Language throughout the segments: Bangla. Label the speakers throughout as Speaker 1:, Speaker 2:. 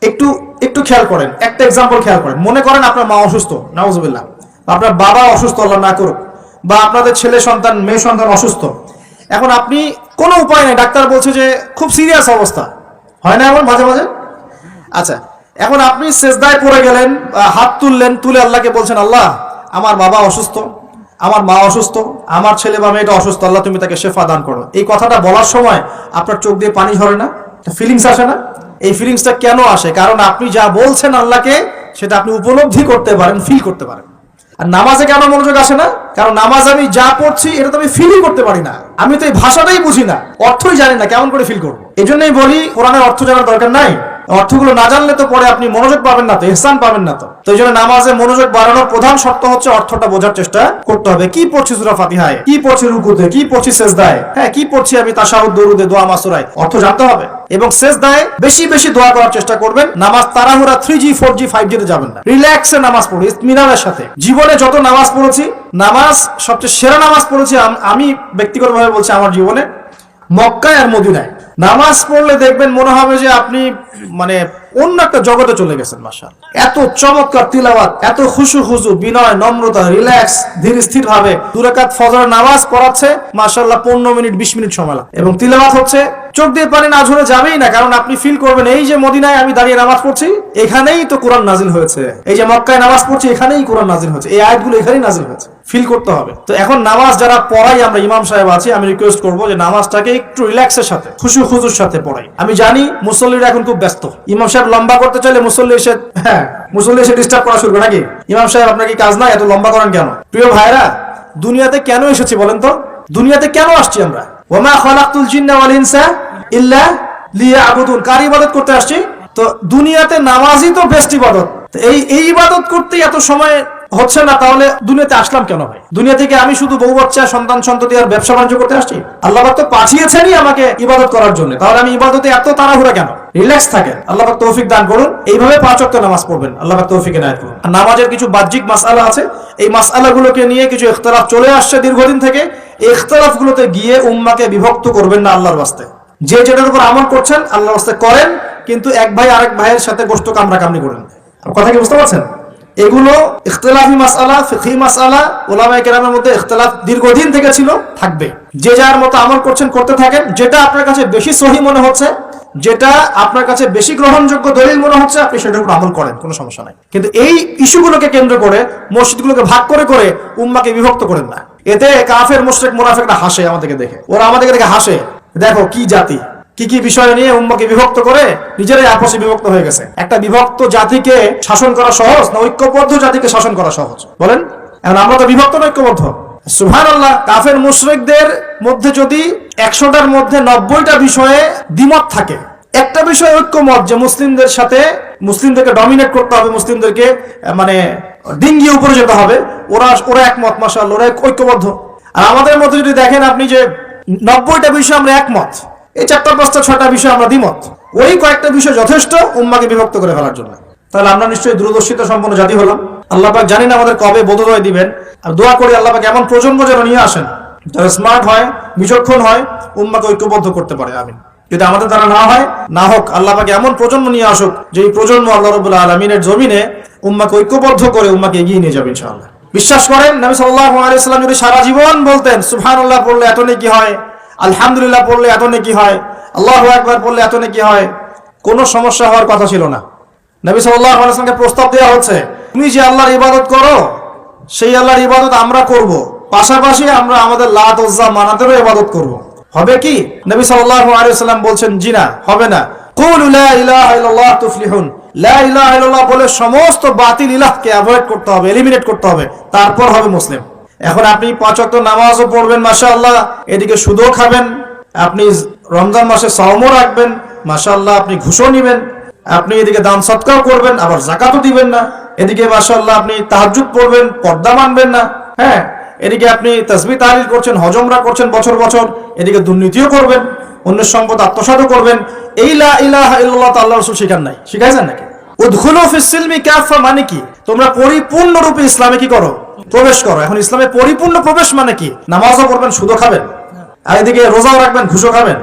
Speaker 1: একটু একটু খেয়াল করেন, একটা এক্সাম্পল খেয়াল করেন। মনে করেন আপনার মা অসুস্থ, নাউজুবিল্লাহ, আপনার বাবা অসুস্থ, আল্লাহ না করুক, বা আপনাদের ছেলে সন্তান মেয়ে সন্তান অসুস্থ। এখন আপনি কোনো উপায় নেই, ডাক্তার বলছে যে খুব সিরিয়াস অবস্থা, হয় না এমন মাঝে মাঝে? আচ্ছা, এখন আপনি সেজদায় পড়ে গেলেন, হাত তুললেন, তুলে আল্লাহকে বলছেন, আল্লাহ আমার বাবা অসুস্থ, আমার মা অসুস্থ, আমার ছেলে বা মেয়েটা অসুস্থ, আল্লাহ তুমি তাকে শেফা দান করো। এই কথাটা বলার সময় আপনার চোখ দিয়ে পানি ঝরে না? ফিলিংস আসে না? এই ফিলিংসটা কেন আসে? কারণ আপনি যা বলছেন আল্লাহকে সেটা আপনি উপলব্ধি করতে পারেন, ফিল করতে পারেন। আর নামাজে কেন মনোযোগ আসে না? কারণ নামাজ আমি যা পড়ছি এটা তো আমি ফিলই করতে পারি না, আমি তো এই ভাষাটাই বুঝি না, অর্থই জানি না, কেমন করে ফিল করবো? এই জন্যই বলি কোরআনের অর্থ জানার দরকার নাই। অর্থগুলো না জানলে তো পরে আপনি মনোযোগ পাবেন না, তো ইহসান পাবেন না। তো এই জন্য নামাজে মনোযোগ বাড়ানোর প্রধান শর্ত হচ্ছে অর্থটা বোঝার চেষ্টা করতে হবে। কি পড়ছি সূরা ফাতিহায়, কি পড়ছি রুকুতে, কি পড়ছি সেজদায়, হ্যাঁ কি পড়ছি আমি তাশাহুদ, দরুদে, দোয়া, মাসুরায়, অর্থ জানতে হবে। এবং সেজদায় বেশি বেশি দোয়া করার চেষ্টা করবেন। নামাজ তাড়াহুড়া 3G 4G 5G তে যাবেন না, রিল্যাক্সে নামাজ পড়ুন, ইতমিনানের সাথে। জীবনে যত নামাজ পড়েছি, নামাজ সবচেয়ে সেরা নামাজ পড়েছি আমি ব্যক্তিগতভাবে বলছি, আমার জীবনে মক্কায় আর মদিনায়। নামাজ পড়লে দেখবেন মনে হবে যে আপনি মানে অন্য একটা জগতে চলে গেছেন। মাশাআল্লাহ, এত চমৎকার তিলাওয়াত, এত খুশু খুশু, বিনয়, নম্রতা, রিল্যাক্স, ধীর স্থির ভাবে 2 রাকাত ফজরের নামাজ পড়াচ্ছে, মাশাআল্লাহ 15 মিনিট 20 মিনিট সময় লাগে, এবং তিলাওয়াত হচ্ছে, চোখ দিয়ে পানি না ঝরে যাবেই না। কারণ আপনি ফিল করবেন এই যে মদিনায় আমি দাঁড়িয়ে নামাজ পড়ছি, এখানেই তো কোরআন নাজিল হয়েছে। এই যে মক্কায় নামাজ পড়ছি, এখানেই কোরআন নাজিল হয়েছে, এই আয়াতগুলো এখানেই নাজিল হয়েছে। ফিল করতে হবে। তো এখন নামাজ যারা পড়াই, আমরা ইমাম সাহেব আছি, আমি রিকোয়েস্ট করবো যে নামাজটাকে একটু রিল্যাক্সের সাথে, খুশু খুজুর সাথে পড়াই। আমি জানি মুসল্লিরা এখন খুব ব্যস্ত, ইমাম সাহেব লম্বা করতে চাইলে মুসল্লি এসে ডিস্টার্ব করা শুরু করে, নাকি ইমাম সাহেব আপনার কি কাজ নাই, এত লম্বা করেন কেন? প্রিয় ভাইরা, দুনিয়াতে কেন এসেছি বলেন তো? দুনিয়াতে কেন আসছি আমরা? ওমা খালাকতুল জিন্না ওয়াল ইনসা ইল্লা লিয়াবুদুন, কার ইবাদত করতে আসছি? তো দুনিয়াতে নামাজই তো বেস্ট ইবাদত। এই ইবাদত করতে এত সময় হচ্ছে না, তাহলে দুনিয়াতে আসলাম কেন ভাই? দুনিয়া থেকে আমি শুধু বউ বাচ্চা, সন্তান সন্ততি আর ব্যবসা বাণিজ্য করতে আসছি? আল্লাহ পাক তো পাঠিয়েছেনই আমাকে ইবাদত করার জন্য, তাহলে আমি ইবাদতে এত তাড়াহুড়া কেন? রিল্যাক্স থাকেন, আল্লাহ পাক তৌফিক দান করুন। এইভাবে 5 ওয়াক্ত নামাজ পড়বেন, আল্লাহ পাক তৌফিক এনায়েত করুন। আর নামাজের কিছু বাহ্যিক মাসআলা আছে, এই মাসআলাগুলোকে নিয়ে কিছু ইখতিলাফ চলে আসছে দীর্ঘদিন থেকে। এই ইখতিলাফগুলোতে গিয়ে উম্মাহকে বিভক্ত করবেন না আল্লাহর ওয়াস্তে। যে যেটার উপর আমল করছেন আল্লাহর ওয়াস্তে করেন, কিন্তু এক ভাই আরেক ভাইয়ের সাথে গোশত কামড়া কামড়ি করেন। কথা কি বুঝতে পারছেন? এগুলো ইখতিলাফি মাসআলা, ফিকহি মাসআলা, উলামায়ে কেরামের মধ্যে ইখতিলাফ দীর্ঘদিন থেকে ছিল, থাকবে। যে যার মতো আমল করছেন, করতে থাকেন। যেটা আপনার কাছে বেশি সহি মনে হচ্ছে, যেটা আপনার কাছে বেশি গ্রহণযোগ্য দলিল মনে হচ্ছে, আপনি সেটার উপর আমল করেন, কোনো সমস্যা নাই। কিন্তু এই ইস্যুগুলোকে কেন্দ্র করে, মসজিদগুলোকে ভাগ করে করে উম্মাহকে বিভক্ত করেন না। এতে কাফের, মুশরিক, মুনাফিকরা হাসে আমাদেরকে দেখে, ওরা আমাদেরকে দেখে হাসে, দেখো কি জাতি, কি কি বিষয় নিয়ে উম্মাহকে বিভক্ত করে নিজেরাই আপসে বিভক্ত হয়ে গেছে। একটা বিভক্ত জাতিকে শাসন করা সহজ না ঐক্যবদ্ধ জাতিকে শাসন করা সহজ? বলেন। এখন আমরা তো বিভক্ত না ঐক্যবদ্ধ? সুবহানাল্লাহ, কাফের মুশরিকদের মধ্যে যদি 100টার মধ্যে 90টা বিষয়ে দ্বিমত থাকে, একটা বিষয় ঐক্যমত যে মুসলিমদের সাথে, মুসলিমদেরকে ডমিনেট করতে হবে, মুসলিমদেরকে মানে ডিঙ্গিয়ে উপরে যেতে হবে, ওরা একমত, মাশাআল্লাহ, ওরা ঐক্যবদ্ধ। আর আমাদের মধ্যে যদি দেখেন আপনি যে 90টা বিষয় আমরা একমত, এই 4টা 5টা 6টা বিষয় আমরা দ্বিমত, ওই কয়েকটা বিষয় যথেষ্ট উম্মাহকে বিভক্ত করে ফেলার জন্য। তাহলে আমরা নিশ্চয়ই দূরদর্শিতা সম্পন্ন জাতি হলাম। আল্লাহ পাক জানি না আমাদের কবে বোধোদয় দিবেন। আর দোয়া করি আল্লাহ পাক এমন প্রজন্ম যেন নিয়ে আসেন যারা স্মার্ট হয়, বিচক্ষণ হয়, উম্মাহকে ঐক্যবদ্ধ করতে পারে। আমিন। যদি আমাদের দ্বারা না হয়, না হোক, আল্লাহ পাক এমন প্রজন্ম নিয়ে আসুক যে এই প্রজন্ম আল্লাহ রাব্বুল আলামিনের জমিনে উম্মাহকে ঐক্যবদ্ধ করে উম্মাহকে এগিয়ে নিয়ে যাবে ইনশাআল্লাহ। বিশ্বাস করেন, নবী সাল্লাল্লাহু আলাইহি ওয়াসাল্লাম যদি সারা জীবন বলতেন সুবহানাল্লাহ পড়লে এত নেকি হয়, আলহামদুলিল্লাহ পড়লে এত নেকি হয়, আল্লাহু আকবার পড়লে এত নেকি হয়, কোনো সমস্যা হওয়ার কথা ছিল না। নবী সাল্লাল্লাহু আলাইহি ওয়াসাল্লামকে প্রস্তাব দেওয়া হচ্ছে, তুমি যে আল্লাহর ইবাদত করো, সেই আল্লাহর ইবাদত আমরা করব, পাশাপাশি আমরা আমাদের লাত উজ্জা মানাতেরও ইবাদত করব। হবে কি? নবী সাল্লাল্লাহু আলাইহি ওয়াসাল্লাম বলছেন, জি না, হবে না। কুলু লা ইলাহা ইল্লাল্লাহ তুফলিহুন, লা ইলাহা ইল্লাল্লাহ বলে সমস্ত বাতিল ইলাহকে অ্যাভয়েড করতে হবে, এলিমিনেট করতে হবে, তারপর হবে মুসলিম। এখন আপনি 5 ওয়াক্ত নামাজও পড়বেন, মাশাআল্লাহ, এদিকে সুদও খাবেন, আপনি রমজান মাসে সাওমও রাখবেন, মাশাআল্লাহ, আপনি ঘুষও নেবেন, আপনি এদিকে দান সদকাও করবেন, আবার যাকাতও দিবেন না, এদিকে মাশাআল্লাহ আপনি তাহাজ্জুদ পড়বেন, পর্দা মানবেন না, হ্যাঁ, এদিকে আপনি তাসবিহ তাহলিল করছেন, হজ উমরা করছেন বছর বছর, এদিকে দুর্নীতিও করবেন, অন্যের সম্পদ আত্মসাৎও করবেন। এই লা ইলাহা ইল্লাল্লাহ তো আল্লাহর রাসূল শিখান নাই, শিখাইছেন নাকি? উদখুলু ফিস সিলমি কাফা মানে কি? তোমরা পরিপূর্ণরূপে ইসলামে কি করো? প্রবেশ করো। এখন ইসলামে পরিপূর্ণ প্রবেশ মানে কি? নামাজও পড়বেন, সুদও খাবেন, আর এদিকে রোজাও রাখবেন, ঘুষও খাবেন,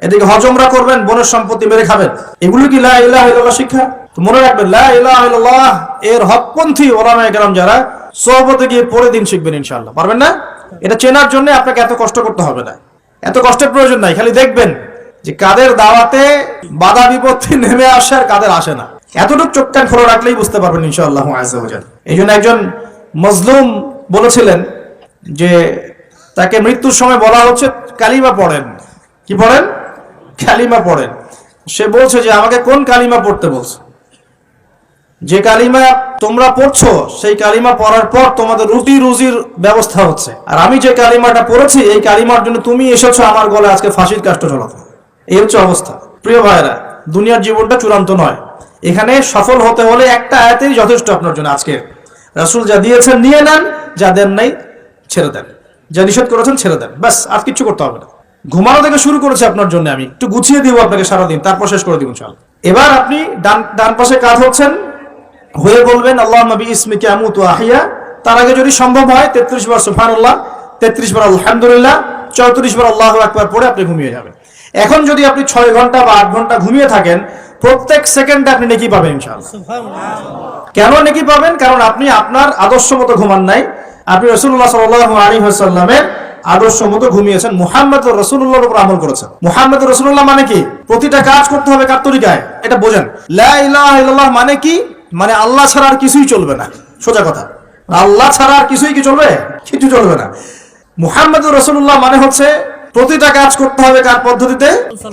Speaker 1: এদিকে হজ উমরা করবেন, বোনের সম্পত্তি মেরে খাবেন, এগুলো কি লা ইলাহা ইল্লাল্লাহ শিক্ষা? তো মনে রাখবেন লা ইলাহা ইল্লাল্লাহ এর হকপন্থী ওলামায়ে কেরাম যারা, সোহবতে গিয়ে পড়ে দিন শিখবেন ইনশাআল্লাহ। পারবেন না? এটা চেনার জন্য আপনাকে এত কষ্ট করতে হবে না, এত কষ্টের প্রয়োজন নাই। খালি দেখবেন যে কাদের দাওয়াতে বাধা বিপত্তি নেমে আসে আর কাদের আসে না। এতটুকু চোখ কান খোলা রাখলেই বুঝতে পারবেন ইনশাআল্লাহ আযজা ওয়া জাল। এই জন্য একজন মজলুম বলেছিলেন যে তাকে মৃত্যুর সময় বলা হচ্ছে কালিমা পড়েন। কি পড়েন? কালিমা পড়েন। সে বলছে যে আমাকে কোন কালিমা পড়তে বলছে? যে কালিমা তোমরা পড়ছো সেই কালিমা পড়ার পর তোমাদের রুটি রুজির ব্যবস্থা হচ্ছে, আর আমি যে কালিমাটা পড়েছি এই কালিমার জন্য তুমি এসেছো আমার গলায় আজকে ফাঁসির কাষ্ট ঝোলাতে। এই হচ্ছে অবস্থা। প্রিয় ভাইরা, দুনিয়ার জীবনটা চূড়ান্ত নয়। এখানে সফল হতে হলে একটা আয়াতেই যথেষ্ট আপনার জন্য। আজকে রাসূল যা দিয়েছেন নিয়ে নেন, যা দেন নাই ছেড়ে দেন, যা নিষেধ করেছেন ছেড়ে দেন, ব্যাস। আর কিছু করতে হবে না। ঘুমানো থেকে শুরু করেছে আপনার জন্য, আমি একটু গুছিয়ে দিব আপনাকে সারাদিন, তারপর শেষ করে দিব ইনশাআল্লাহ। এবার আপনি ডান পাশে কাজ হচ্ছেন হয়ে বলবেন আল্লাহুম্মা বিইসমিকা আমুতু ওয়া আহইয়া। তার আগে যদি সম্ভব হয় 33 বার সুবহানাল্লাহ, 33 বার আলহামদুলিল্লাহ, 34 বার আল্লাহু আকবার পড়ে আপনি ঘুমিয়ে যাবেন। এখন যদি আপনি 6 ঘন্টা বা 8 ঘন্টা ঘুমিয়ে থাকেন, প্রত্যেক সেকেন্ডে আপনি নেকি পাবেন ইনশাআল্লাহ। কেন নেকি পাবেন? কারণ আপনি আপনার আদর্শ মতো ঘুমান নাই, আপনি রাসূলুল্লাহ সাল্লাল্লাহু আলাইহি ওয়াসাল্লামের আদর্শ মতো ঘুমিয়েছেন, মুহাম্মদুর রাসূলুল্লাহর উপর আমল করেছেন। মুহাম্মদুর রাসূলুল্লাহ মানে কি? প্রতিটা কাজ করতে হবে কার তরিকায়, এটা বোঝেন। লা ইলাহা ইল্লাল্লাহ মানে কি? মানে আল্লাহ ছাড়া আর কিছুই চলবে না। সোজা কথা, আল্লাহ ছাড়া আর কিছুই কি চলবে? কিছু চলবে না। মুহাম্মদুর রাসূলুল্লাহ মানে হচ্ছে প্রতিটা কাজ করতে হবে কার পদ্ধতিতে?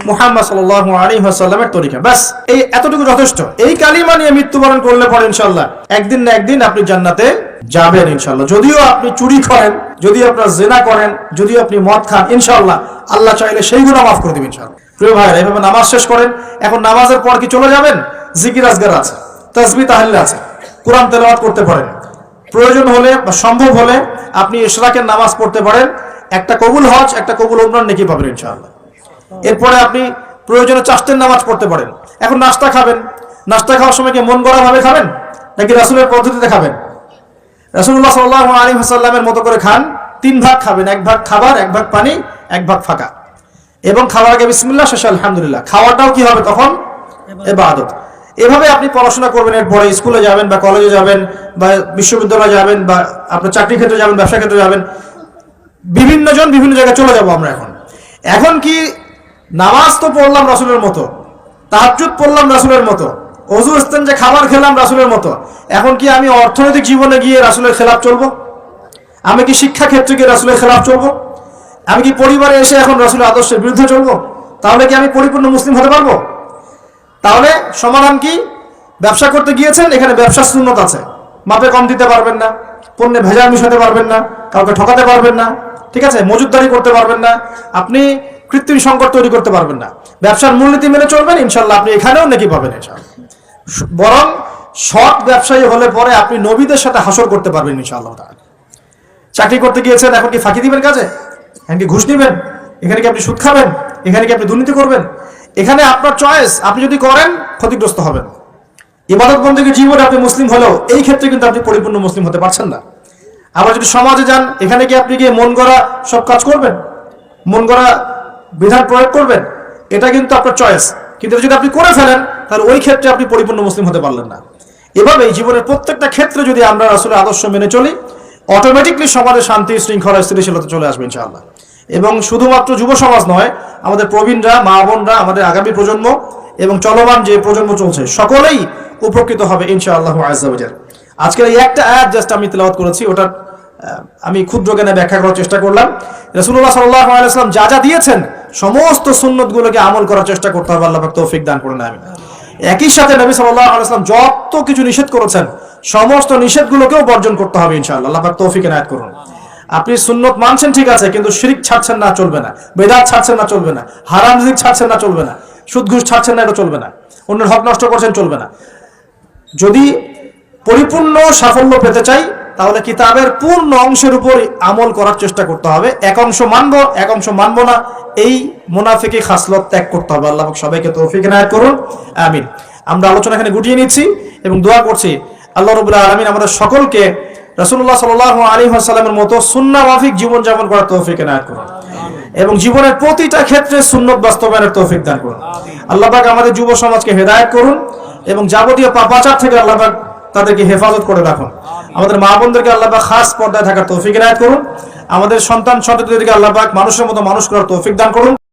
Speaker 1: মুহাম্মদ সাল্লাল্লাহু আলাইহি ওয়াসাল্লামের তরিকা। ব্যাস, এই এতটুকু যথেষ্ট। এই কালিমা নিয়ে মৃত্যুবরণ করলে পরে ইনশাআল্লাহ একদিন না একদিন আপনি জান্নাতে যাবেন ইনশাআল্লাহ। যদিও আপনি চুরি করেন, যদিও আপনার জিনা করেন, যদিও আপনি মদ খান, ইনশাআল্লাহ আল্লাহ চাইলে সেই গুনাহ মাফ করে দিবেন ইনশাআল্লাহ। প্রিয় ভাইরা, এইভাবে নামাজ শেষ করেন। এখন নামাজের পর কি চলে যাবেন? জিকির আজগার আছে, তাসবিহ তাহলিল আছে, কোরআন তেলাওয়াত করতে পারেন। প্রয়োজন হলে বা সম্ভব হলে আপনি ইশরাকের নামাজ পড়তে পারেন। একটা কবুল হজ, একটা কবুল উমরার নেকি পাবেন ইনশাআল্লাহ। এরপরে আপনি প্রয়োজনে চাষতের নামাজ পড়তে পারেন। এখন নাস্তা খাবেন, নাস্তা খাওয়ার সময় কি মন গড়া ভাবে খাবেন নাকি রাসূলের পদ্ধতিতে খাবেন? রাসূলুল্লাহ সাল্লাল্লাহু আলাইহি ওয়াসাল্লামের মতো করে খান। 3 ভাগ খাবেন, 1 ভাগ খাবার, 1 ভাগ পানি, 1 ভাগ ফাঁকা। এবং খাওয়ার আগে বিসমিল্লাহ, শেষে আলহামদুলিল্লাহ। খাওয়াটাও কি হবে তখন? ইবাদত। এভাবে আপনি পড়াশোনা করবেন। এরপরে স্কুলে যাবেন বা কলেজে যাবেন বা বিশ্ববিদ্যালয়ে যাবেন বা আপনার চাকরি ক্ষেত্রে যাবেন, ব্যবসা ক্ষেত্রে যাবেন, বিভিন্ন জন বিভিন্ন জায়গায় চলে যাব আমরা। এখন কি নামাজ তো পড়লাম রাসূলের মতো, তাহাজ্জুদ পড়লাম রাসূলের মতো, ওযু ইস্তেঞ্জা খাবার খেলাম রাসূলের মতো। এখন কি আমি অর্থনৈতিক জীবনে গিয়ে রাসূলের খেলাফ চলবো? আমি কি শিক্ষা ক্ষেত্রে গিয়ে রাসূলের খেলাফ চলবো? আমি কি পরিবারে এসে এখন রাসূলের আদর্শের বিরুদ্ধে চলবো? তাহলে কি আমি পরিপূর্ণ মুসলিম হতে পারবো? তাহলে সমাধান কি? ব্যবসা করতে গিয়েছেন, এখানে ব্যবসার সুন্নত আছে। মাপে কম দিতে পারবেন না, পণ্যে ভেজাল মিশাতে পারবেন না, কাউকে ঠকাতে পারবেন না, ঠিক আছে? মজুদদারি করতে পারবেন না, আপনি কৃত্রিম সংকট তৈরি করতে পারবেন না। ব্যবসার মূলনীতি মেনে চলবেন, ইনশাআল্লাহ আপনি এখানেও নেকি পাবেন ইনশাআল্লাহ। বরং সৎ ব্যবসায়ী হলে পরে আপনি নবীদের সাথে হাসর করতে পারবেন ইনশাআল্লাহ তাআলা। চাকরি করতে গিয়েছেন, এখন কি ফাঁকি দিবেন কাজে? এখন কি ঘুষ দিবেন? এখানে কি আপনি সুদ খাবেন? এখানে কি আপনি দুর্নীতি করবেন? এখানে আপনার চয়েস। আপনি যদি করেন ক্ষতিগ্রস্ত হবেন। ইবাদত বন্দেগীর জীবনে আপনি মুসলিম হলেও এই ক্ষেত্রে কিন্তু আপনি পরিপূর্ণ মুসলিম হতে পারছেন না। আবার যদি সমাজে যান, এখানে কি আপনি গিয়ে মন গড়া সব কাজ করবেন, মন গড়া বিধান প্রয়োগ করবেন? এটা কিন্তু আপনার চয়েস। কিন্তু যদি আপনি করে ফেলেন, তাহলে ওই ক্ষেত্রে আপনি পরিপূর্ণ মুসলিম হতে পারলেন না। এভাবে জীবনের প্রত্যেকটা ক্ষেত্রে যদি আমরা রাসূলের আদর্শ মেনে চলি, অটোমেটিকলি সমাজে শান্তি, শৃঙ্খলা, স্থিতিশীলতা চলে আসবে ইনশাআল্লাহ। এবং শুধুমাত্র যুব সমাজ নয়, আমাদের প্রবীণরা, মা বোনরা, আমাদের আগামী প্রজন্ম এবং চলমান যে প্রজন্ম চলছে, সকলেই উপকৃত হবে ইনশাআল্লাহ আযজা ওয়া জাল। আজকের এই একটা আয়াত জাস্ট আমি তেলাওয়াত করেছি, ওটা আমি ক্ষুদ্র জ্ঞানে ব্যাখ্যা করার চেষ্টা করলাম। রাসূলুল্লাহ সাল্লাল্লাহু আলাইহি ওয়াসাল্লাম যা যা দিয়েছেন সমস্ত সুন্নতগুলোকে আমল করার চেষ্টা করতে হবে। আল্লাহ পাক তৌফিক দান করুন, আমিন। একই সাথে নবী সাল্লাল্লাহু আলাইহি ওয়াসাল্লাম যত কিছু নিষেধ করেছেন সমস্ত নিষেধগুলোকেও বর্জন করতে হবে ইনশাআল্লাহ। আল্লাহ পাক তৌফিক এনায়েত করুন। আপনি সুন্নত মানছেন ঠিক আছে, কিন্তু শিরক ছাড়ছেন না, চলবে না। বেদাত ছাড়ছেন না, চলবে না। হারাম রিজিক ছাড়ছেন না, চলবে না। সুদ ঘুষ ছাড়ছেন না, এটা চলবে না। অন্যের হক নষ্ট করছেন, চলবে না। যদি পরিপূর্ণ সাফল্য পেতে চাই, তাহলে কিতাবের পূর্ণ অংশের উপর আমল করার চেষ্টা করতে হবে। এক অংশ মানবো, এক অংশ মানবো না, এই মুনাফিকি খাসলত ত্যাগ করতে হবে। আল্লাহ সবাইকে তৌফিক এনায়েত করুন, আমিন। আমরা আলোচনা এখানে গুটিয়ে নিচ্ছি এবং দোয়া করছি আল্লাহ রাব্বুল আলামিন আমাদের সকলকে রাসূলুল্লাহ সাল্লাল্লাহু আলাইহি ওয়াসাল্লামের মতো সুন্নাহ মাফিক জীবন যাপন করার তৌফিক এনায়েত করুন এবং জীবনের প্রতিটা ক্ষেত্রে সুন্নাত বাস্তবায়নের তৌফিক দান করুন। আল্লাহ পাক আমাদের যুব সমাজকে হেদায়েত করুন এবং যাবতীয় পাপাচার থেকে আল্লাহ পাক তাদেরকে হেফাজত করে রাখুন। আমাদের মা বোনদেরকে আল্লাহ পাক খাস পর্দায় থাকার তৌফিক ইনায়াত করুন। আমাদের সন্তান সন্ততিদেরকে আল্লাহ পাক মানুষের মতো মানুষ করার তৌফিক দান করুন।